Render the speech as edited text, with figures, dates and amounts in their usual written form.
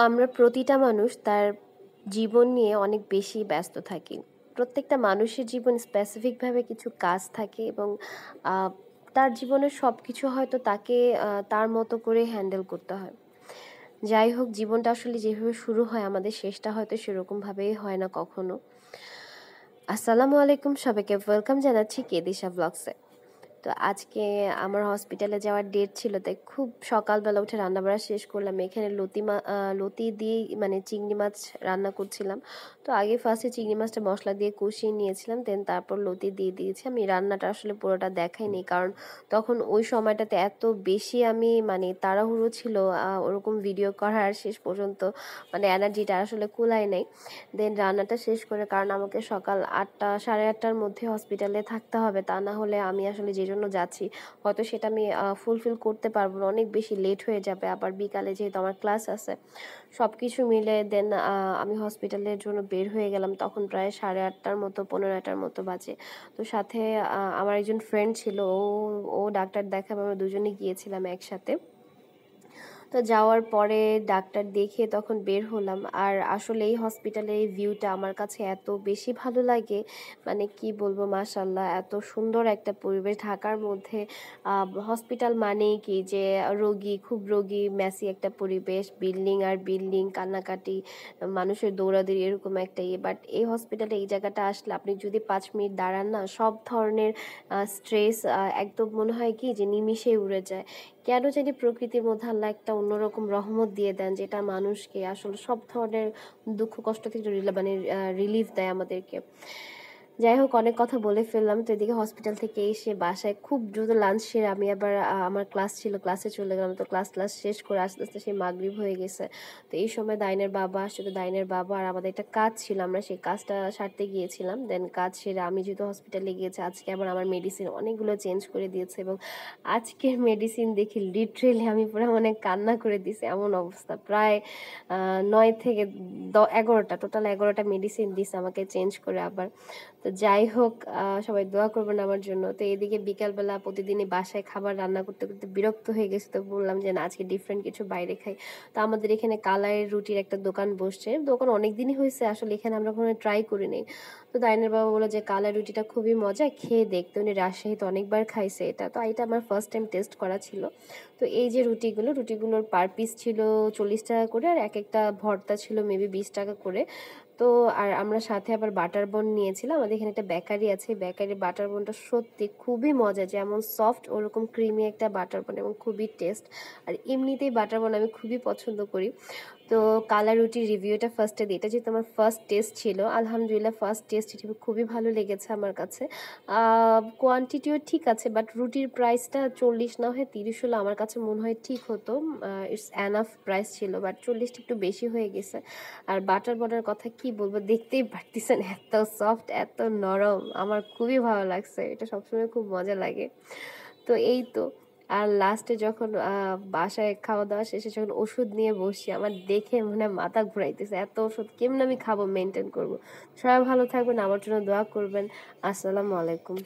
আমরা প্রতিটা মানুষ তার জীবন নিয়ে অনেক বেশি ব্যস্ত থাকি। প্রত্যেকটা মানুষের জীবন স্পেসিফিকভাবে কিছু কাজ থাকে এবং আহ, তার জীবনের সব কিছু হয়তো তাকে তার মতো করে হ্যান্ডেল করতে হয়। যাই হোক, জীবনটা আসলে যেভাবে শুরু হয় আমাদের শেষটা হয়তো সেরকমভাবেই হয় না কখনো। আসসালামু আলাইকুম, সবাইকে ওয়েলকাম জানাচ্ছি কেদিশা ব্লগসে। তো আজকে আমার হসপিটালে যাওয়ার ডেট ছিল, তাই খুব সকালবেলা উঠে রান্নাবাড়া শেষ করলাম। এখানে লতি দিয়েই মানে চিংড়ি মাছ রান্না করছিলাম। তো আগে ফার্স্টে চিংড়ি মাছটা মশলা দিয়ে কষিয়ে নিয়েছিলাম, দেন তারপর লতি দিয়ে দিয়েছি। আমি রান্নাটা আসলে পুরোটা দেখাইনি, কারণ তখন ওই সময়টাতে এত বেশি আমি মানে তাড়াহুড়ো ছিল ওরকম ভিডিও করার, শেষ পর্যন্ত মানে এনার্জিটা আসলে কুলায় নাই। দেন রান্নাটা শেষ করে, কারণ আমাকে সকাল 8টা সাড়ে 8টার মধ্যে হসপিটালে থাকতে হবে, তা না হলে আমি আসলে যে জন্য যাচ্ছি হয়তো সেটা আমি ফুলফিল করতে পারবো না, অনেক বেশি লেট হয়ে যাবে। আবার বিকালে যেহেতু আমার ক্লাস আছে, সব কিছু মিলে দেন আমি হসপিটালের জন্য বের হয়ে গেলাম। তখন প্রায় সাড়ে 8টার মতো 15টার মতো বাজে। তো সাথে আমার একজন ফ্রেন্ড ছিল, ও ও ডাক্তার দেখাবে, আমরা দুজনে গিয়েছিলাম একসাথে। তো যাওয়ার পরে ডাক্তার দেখিয়ে তখন বের হলাম। আর আসলে এই হসপিটালের এই ভিউটা আমার কাছে এত বেশি ভালো লাগে, মানে কি বলবো, মাশাল্লাহ, এত সুন্দর একটা পরিবেশ। ঢাকার মধ্যে হসপিটাল মানেই কি যে খুব রোগী, মেসি একটা পরিবেশ, বিল্ডিং আর বিল্ডিং, কান্নাকাটি, মানুষের দৌড়াদৌড়ি, এরকম একটা ইয়ে। বাট এই হসপিটালে এই জায়গাটা আসলে আপনি যদি 5 মিনিট দাঁড়ান না, সব ধরনের স্ট্রেস একদম মনে হয় কি যে নিমিষেই উড়ে যায়। কেন জানি প্রকৃতির মধ্যে আল্লাহ একটা অন্যরকম রহমত দিয়ে দেন, যেটা মানুষকে আসলে সব ধরনের দুঃখ কষ্ট থেকে মানে রিলিফ দেয় আমাদেরকে। যাই হোক, অনেক কথা বলে ফেললাম। তো এদিকে হসপিটাল থেকে এসে বাসায় খুব দ্রুত লাঞ্চ সেরে আমি আবার আমার ক্লাস ছিল, ক্লাসে চলে গেলাম। তো ক্লাস শেষ করে আস্তে আস্তে সেই মাগরিব হয়ে গেছে। তো এই সময় দাইনের বাবা আসছে। তো দাইনের বাবা আর আমাদের একটা কাজ ছিল, আমরা সেই কাজটা সারতে গিয়েছিলাম। দেন কাজ সেরে আমি যেহেতু হসপিটালে গিয়েছি, আজকে আবার আমার মেডিসিন অনেকগুলো চেঞ্জ করে দিয়েছে, এবং আজকের মেডিসিন দেখে লিটারেলি আমি পুরো মানে কান্না করে দিছি, এমন অবস্থা। প্রায় 9 থেকে 11টা, টোটাল 11টা মেডিসিন দিছে আমাকে চেঞ্জ করে আবার। তো যাই হোক, সবাই দোয়া করবেন আমার জন্য। তো এদিকে বিকালবেলা প্রতিদিনই বাসায় খাবার রান্না করতে করতে বিরক্ত হয়ে গেছে, তো বললাম যে না, আজকে ডিফারেন্ট কিছু বাইরে খাই। তো আমাদের এখানে কালারের রুটির একটা দোকান বসছে, দোকান অনেক দিনই হয়েছে আসলে, এখানে আমরা কোনো ট্রাই করিনি। তো দাইনের বাবা বললো যে কালার রুটিটা খুবই মজা, খেয়ে দেখতে। উনি রাজশাহীতে অনেকবার খাইছে এটা, তো এটা আমার ফার্স্ট টাইম টেস্ট করা ছিল। তো এই যে রুটিগুলোর পার পিস ছিল 40 টাকা করে, আর এক একটা ভর্তা ছিল মেবি 20 টাকা করে। তো আর আমরা সাথে আবার বাটার বন নিয়েছিলাম। আমাদের এখানে একটা বেকারি আছে, বেকারি বাটার বনটা সত্যি খুবই মজা, যেমন সফট ওরকম ক্রিমি একটা বাটার বন, এবং খুবই টেস্ট। আর এমনিতেই বাটার বন আমি খুবই পছন্দ করি। তো কালা রুটির রিভিউটা ফার্স্টে দিই। এটা যেহেতু আমার ফার্স্ট টেস্ট ছিল, আলহামদুলিল্লাহ ফার্স্ট টেস্ট হিসেবে খুবই ভালো লেগেছে আমার কাছে। কোয়ান্টিটিও ঠিক আছে, বাট রুটির প্রাইসটা 40 না হয়ে 30 হলো আমার কাছে মনে হয় ঠিক হতো। ইটস অ্যানাফ প্রাইস ছিল, বাট 40টা একটু বেশি হয়ে গেছে। আর বাটার বনের কথা কি বলবো, দেখতেই পারতেছেন এত সফট, এত নরম, আমার খুবই ভালো লাগছে। এটা সবসময় খুব মজা লাগে। তো এই তো। আর লাস্টে যখন বাসায় খাওয়া দাওয়া শেষে যখন ওষুধ নিয়ে বসছি, আমার দেখে মনে হয় মাথা ঘুরাইতেছে, এত ওষুধ কেমন আমি খাবো, মেনটেন করব। সবাই ভালো থাকবেন, আমার জন্য দোয়া করবেন। আসসালামু আলাইকুম।